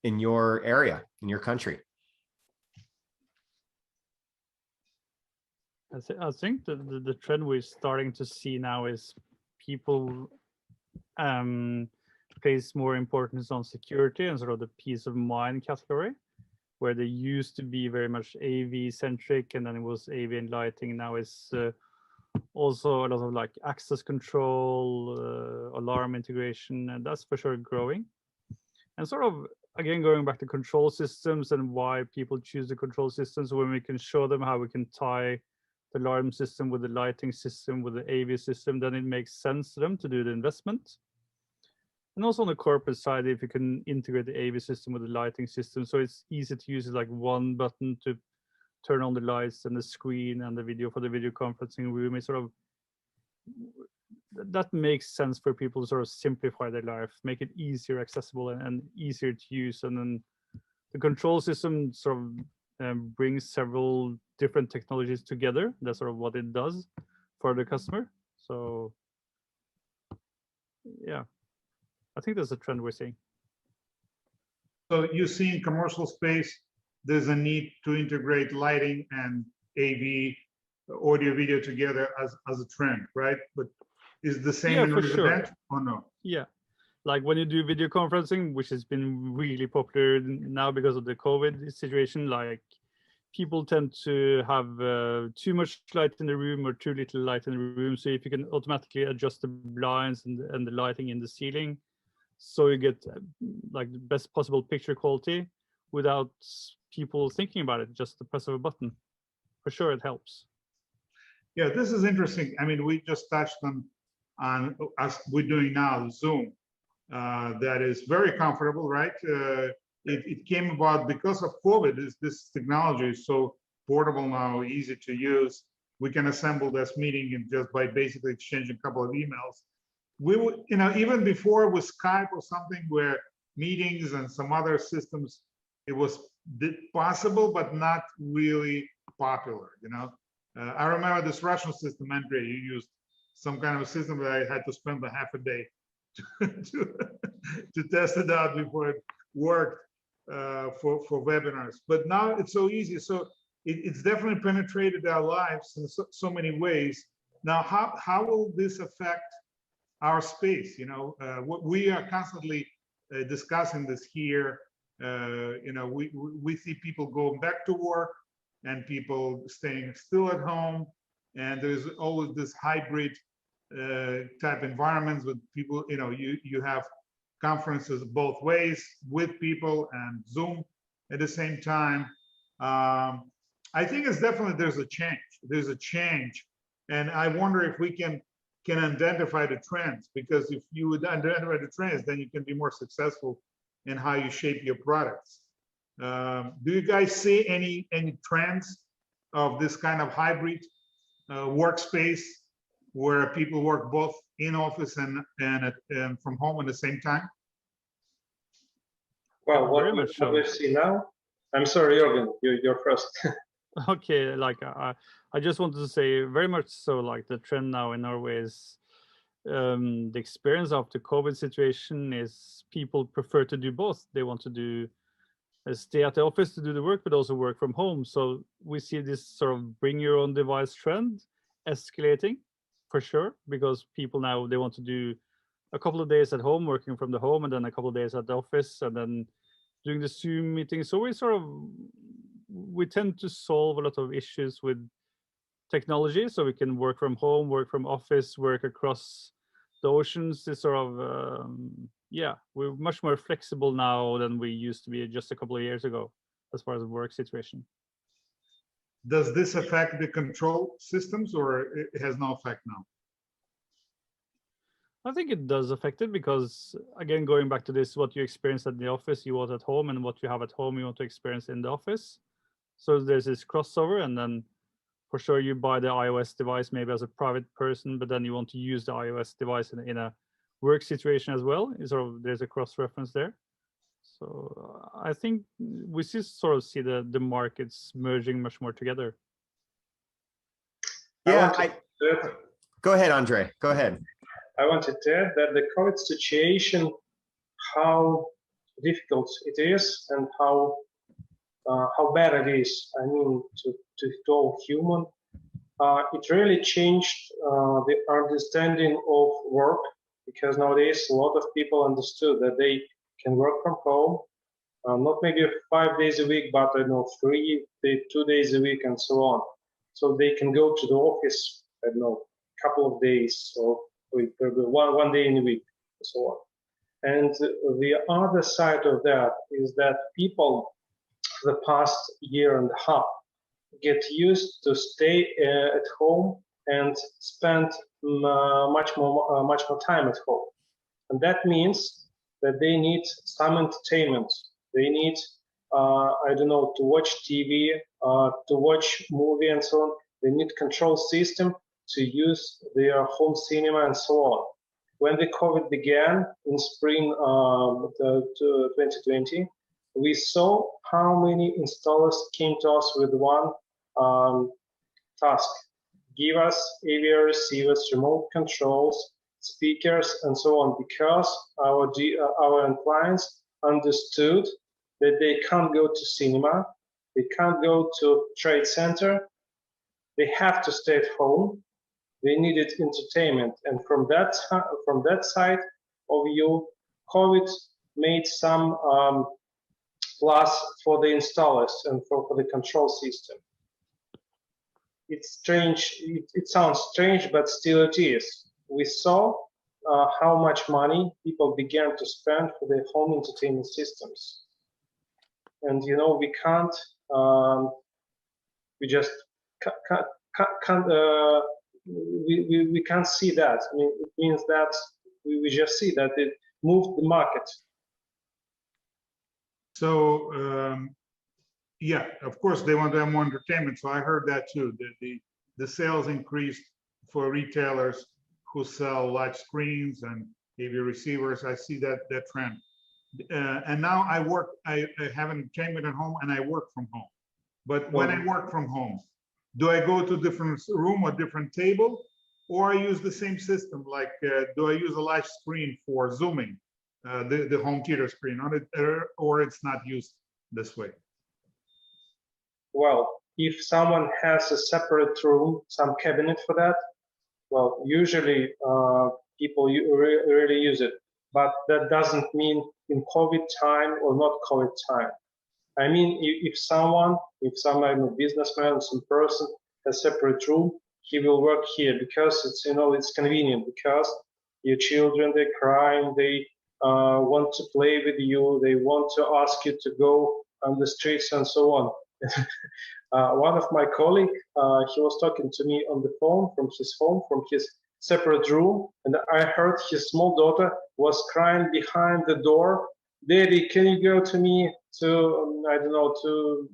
[SPEAKER 5] your area, in your country.
[SPEAKER 6] I think the trend we're starting to see now is people place more importance on security and sort of the peace of mind category, where they used to be very much AV centric, and then it was AV and lighting. Now it's also a lot of like access control, alarm integration, and that's for sure growing. And sort of, again, going back to control systems and why people choose the control systems, when we can show them how we can tie the alarm system with the lighting system, with the AV system, then it makes sense to them to do the investment. And also on the corporate side, if you can integrate the AV system with the lighting system, so it's easy to use, like one button to turn on the lights and the screen and the video for the video conferencing room, is sort of, that makes sense for people to sort of simplify their life, make it easier, accessible, and easier to use. And then the control system sort of brings several different technologies together. That's sort of what it does for the customer. So yeah, I think that's a trend we're seeing.
[SPEAKER 3] So you see in commercial space, there's a need to integrate lighting and AV, audio, video together as a trend, right? But is the same in residential or no?
[SPEAKER 6] Yeah, like when you do video conferencing, which has been really popular now because of the COVID situation, like people tend to have too much light in the room or too little light in the room. So if you can automatically adjust the blinds and the lighting in the ceiling, so you get like the best possible picture quality without people thinking about it, just the press of a button. For sure, it helps.
[SPEAKER 3] Yeah, this is interesting. I mean, we just touched on as we're doing now, Zoom. That is very comfortable, right? It came about because of COVID. This technology is so portable now, easy to use. We can assemble this meeting and just by basically exchanging a couple of emails. We would, even before with Skype or something, where meetings and some other systems, it was possible, but not really popular. I remember this Russian system, Andrei, you used some kind of a system that I had to spend a half a day to test it out before it worked for webinars. But now it's so easy. So it's definitely penetrated our lives in so many ways. Now, how will this affect our space? We are constantly discussing this here. We see people going back to work and people staying still at home, and there's always this hybrid type environments with people. You have conferences both ways with people and Zoom at the same time. I think it's definitely there's a change, and I wonder if we can identify the trends, because if you would identify the trends, then you can be more successful in how you shape your products. Do you guys see any trends of this kind of hybrid workspace where people work both in office and from home at the same time?
[SPEAKER 4] Well, what we see now I'm sorry, Jürgen, you're first.
[SPEAKER 6] Okay, like I just wanted to say very much so, like the trend now in Norway is the experience of the COVID situation is people prefer to do both. They want to do stay at the office to do the work, but also work from home. So we see this sort of bring your own device trend escalating for sure, because people now, they want to do a couple of days at home, working from the home, and then a couple of days at the office, and then doing the Zoom meeting. So we tend to solve a lot of issues with technology, so we can work from home, work from office, work across the oceans. Is sort of yeah, we're much more flexible now than we used to be just a couple of years ago as far as the work situation.
[SPEAKER 3] Does this affect the control systems, or it has no effect now?
[SPEAKER 6] I think it does affect it, because again, going back to this, what you experience at the office, you want at home, and what you have at home, you want to experience in the office. So there's this crossover, and then for sure you buy the iOS device maybe as a private person, but then you want to use the iOS device in a work situation as well. There's a cross reference there. So I think we see the markets merging much more together.
[SPEAKER 5] Yeah, go ahead, Andre. Go ahead.
[SPEAKER 4] I wanted to add that the COVID situation, how difficult it is and how bad it is, I mean, to all human, it really changed the understanding of work, because nowadays a lot of people understood that they can work from home, not maybe 5 days a week, but I don't know, 2 days a week and so on. So they can go to the office, I don't know, a couple of days or one day in a week and so on. And the other side of that is that people the past year and a half get used to stay at home and spend much more time at home, and that means that they need some entertainment. They need I don't know, to watch TV, to watch movie and so on. They need control system to use their home cinema and so on. When the COVID began in spring 2020, we saw how many installers came to us with one task: give us AV receivers, remote controls, speakers, and so on, because our end clients understood that they can't go to cinema, they can't go to trade center, they have to stay at home. They needed entertainment, and from that side of view, COVID made some plus for the installers and for the control system. It's strange. It sounds strange, but still it is. We saw how much money people began to spend for their home entertainment systems, and you know, we can't. We just can't. We can't see that. I mean, it means that we just see that it moved the market.
[SPEAKER 3] So yeah, of course they want to have more entertainment. So I heard that too. The sales increased for retailers who sell large screens and AV receivers. I see that trend. And now I have entertainment at home and I work from home. But when I work from home, do I go to a different room or different table, or I use the same system? Like, do I use a large screen for Zooming, the home theater screen on it, or it's not used this way?
[SPEAKER 4] Well, if someone has a separate room, some cabinet for that, well, usually people really use it. But that doesn't mean in COVID time or not COVID time. I mean, if some businessman, some person has separate room, he will work here because it's, you know, it's convenient, because your children, they're crying, they want to play with you, they want to ask you to go on the streets and so on. One of my colleagues, he was talking to me on the phone from his home, from his separate room, and I heard his small daughter was crying behind the door. Daddy, can you go to me to, I don't know, to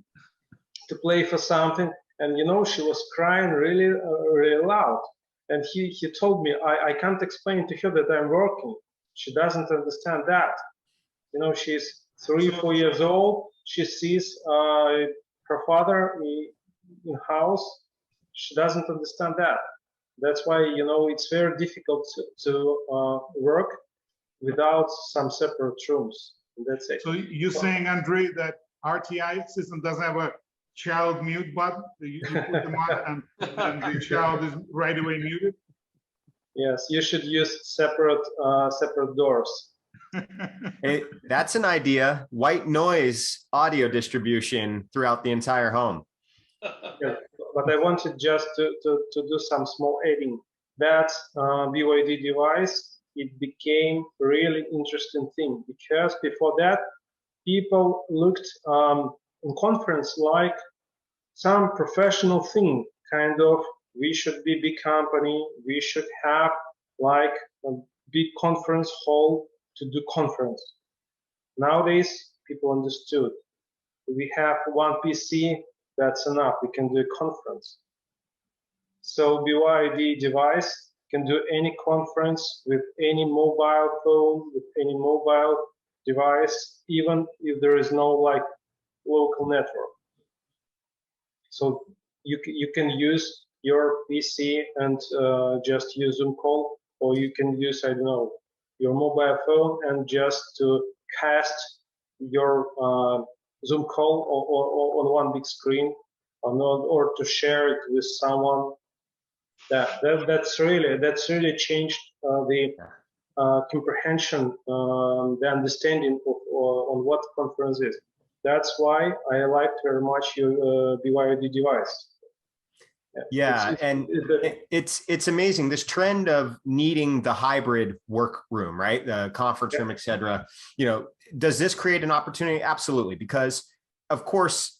[SPEAKER 4] play for something? And you know, she was crying really, really loud. And he told me, I can't explain to her that I'm working. She doesn't understand that. You know, she's 3 or 4 years old. she sees her father in house, she doesn't understand that. That's why, you know, it's very difficult to work without some separate rooms. That's it.
[SPEAKER 3] So you're saying, Andre, that RTI system doesn't have a child mute button? You put them on and the child is right away muted?
[SPEAKER 4] Yes, you should use separate doors.
[SPEAKER 5] That's an idea. White noise audio distribution throughout the entire home.
[SPEAKER 4] Yeah, but I wanted just to do some small adding. That BYD device, it became a really interesting thing, because before that, people looked in conference like some professional thing, kind of, we should be big company, we should have like a big conference hall to do conference. Nowadays, people understood. We have one PC, that's enough, we can do a conference. So BYD device can do any conference with any mobile phone, with any mobile device, even if there is no like local network. So you can use your PC and just use Zoom call, or you can use, I don't know, your mobile phone and just to cast your Zoom call on one big screen, or to share it with someone. That's really changed the comprehension, the understanding of on what conference is. That's why I like very much your BYD device.
[SPEAKER 5] Yeah, it's amazing, this trend of needing the hybrid work room, right? The conference room, et cetera. You know, does this create an opportunity? Absolutely, because of course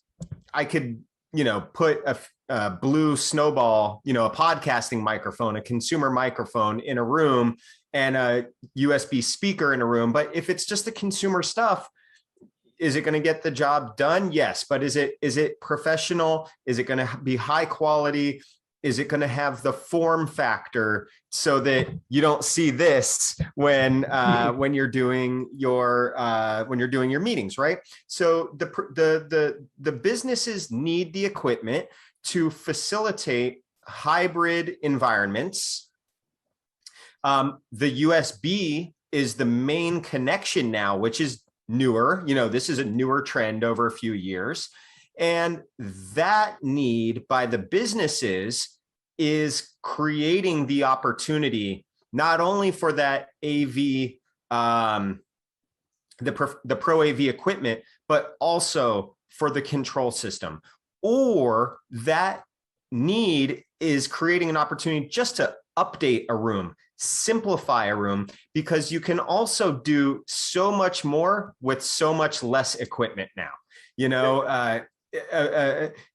[SPEAKER 5] I could, you know, put a blue snowball, you know, a podcasting microphone, a consumer microphone in a room, and a USB speaker in a room. But if it's just the consumer stuff, is it going to get the job done? Yes. But is it professional? Is it going to be high quality? Is it going to have the form factor so that you don't see this when you're doing your meetings, right? So the businesses need the equipment to facilitate hybrid environments. The USB is the main connection now, which is newer. You know, this is a newer trend over a few years. And that need by the businesses is creating the opportunity not only for that AV, the ProAV equipment, but also for the control system. Or that need is creating an opportunity just to update a room, simplify a room, because you can also do so much more with so much less equipment now. You know,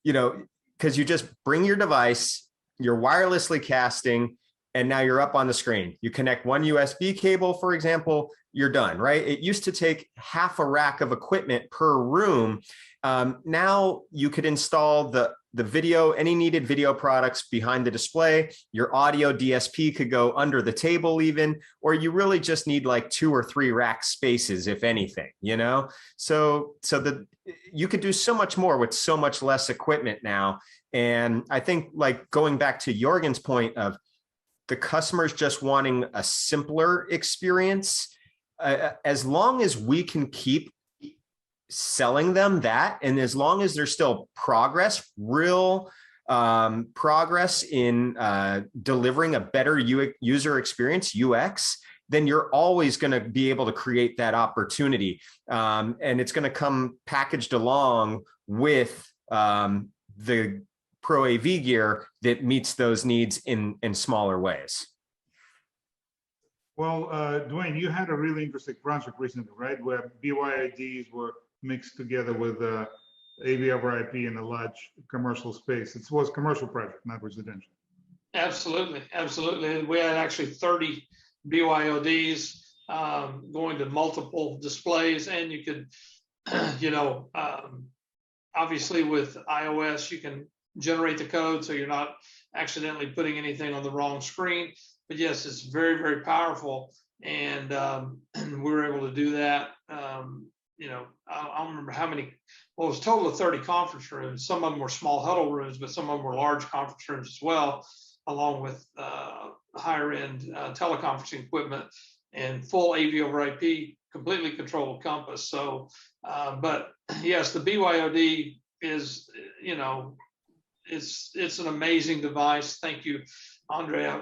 [SPEAKER 5] you know, because you just bring your device, you're wirelessly casting, and now you're up on the screen. You connect one USB cable, for example, you're done, right? It used to take half a rack of equipment per room. Now you could install the video, any needed video products behind the display. Your audio DSP could go under the table even, or you really just need like 2 or 3 rack spaces, if anything, you know? So you could do so much more with so much less equipment now. And I think, like, going back to Jorgen's point of the customers just wanting a simpler experience, as long as we can keep selling them that, and as long as there's still progress, real progress in delivering a better user experience, UX, then you're always going to be able to create that opportunity. And it's going to come packaged along with the ProAV gear that meets those needs in smaller ways.
[SPEAKER 3] Well, Dwayne, you had a really interesting project recently, right? Where BYDs were mixed together with AV over IP in a large commercial space. It was a commercial project, not residential.
[SPEAKER 2] Absolutely, absolutely. We had actually 30 BYODs going to multiple displays, and you could, you know, obviously with iOS, you can generate the code so you're not accidentally putting anything on the wrong screen. But yes, it's very, very powerful, and we were able to do that you know, I don't remember how many, well, it was a total of 30 conference rooms. Some of them were small huddle rooms, but some of them were large conference rooms as well, along with higher end teleconferencing equipment and full AV over IP, completely controlled Compass. So, but yes, the BYOD is, you know, it's an amazing device. Thank you, Andre.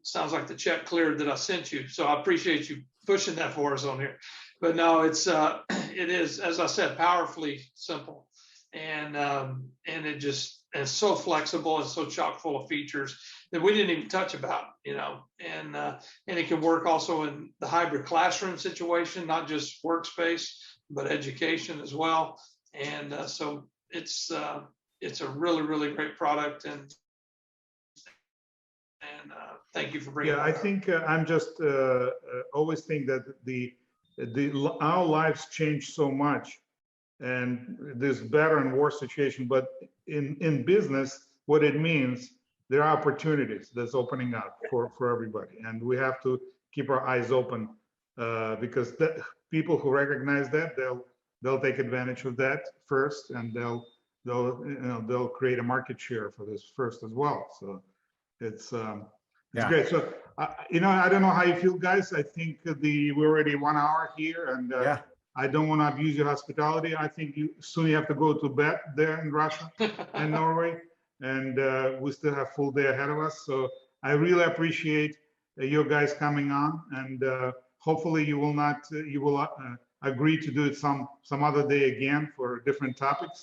[SPEAKER 2] Sounds like the check cleared that I sent you. So I appreciate you pushing that for us on here. But no, it's it is, as I said, powerfully simple, and it just is so flexible and so chock full of features that we didn't even touch about, you know, and it can work also in the hybrid classroom situation, not just workspace, but education as well. And so it's a really, really great product, and thank you for bringing it.
[SPEAKER 3] Yeah, I think I'm just always think that our lives change so much, and there's better and worse situation. But in business, what it means, there are opportunities that's opening up for everybody, and we have to keep our eyes open because people who recognize that, they'll take advantage of that first, and they'll create a market share for this first as well. So it's
[SPEAKER 5] Yeah.
[SPEAKER 3] great. So you know, I don't know how you feel, guys. I think we're already 1 hour here, and
[SPEAKER 5] Yeah.
[SPEAKER 3] I don't want to abuse your hospitality. I think soon you have to go to bed there in Russia and Norway, and we still have full day ahead of us. So I really appreciate you guys coming on, and hopefully you will agree to do it some other day again for different topics.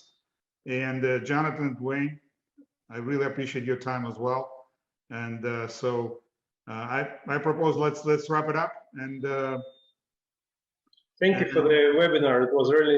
[SPEAKER 3] And Jonathan and Dwayne, I really appreciate your time as well. And so I propose let's wrap it up. And
[SPEAKER 4] thank you for the webinar. It was really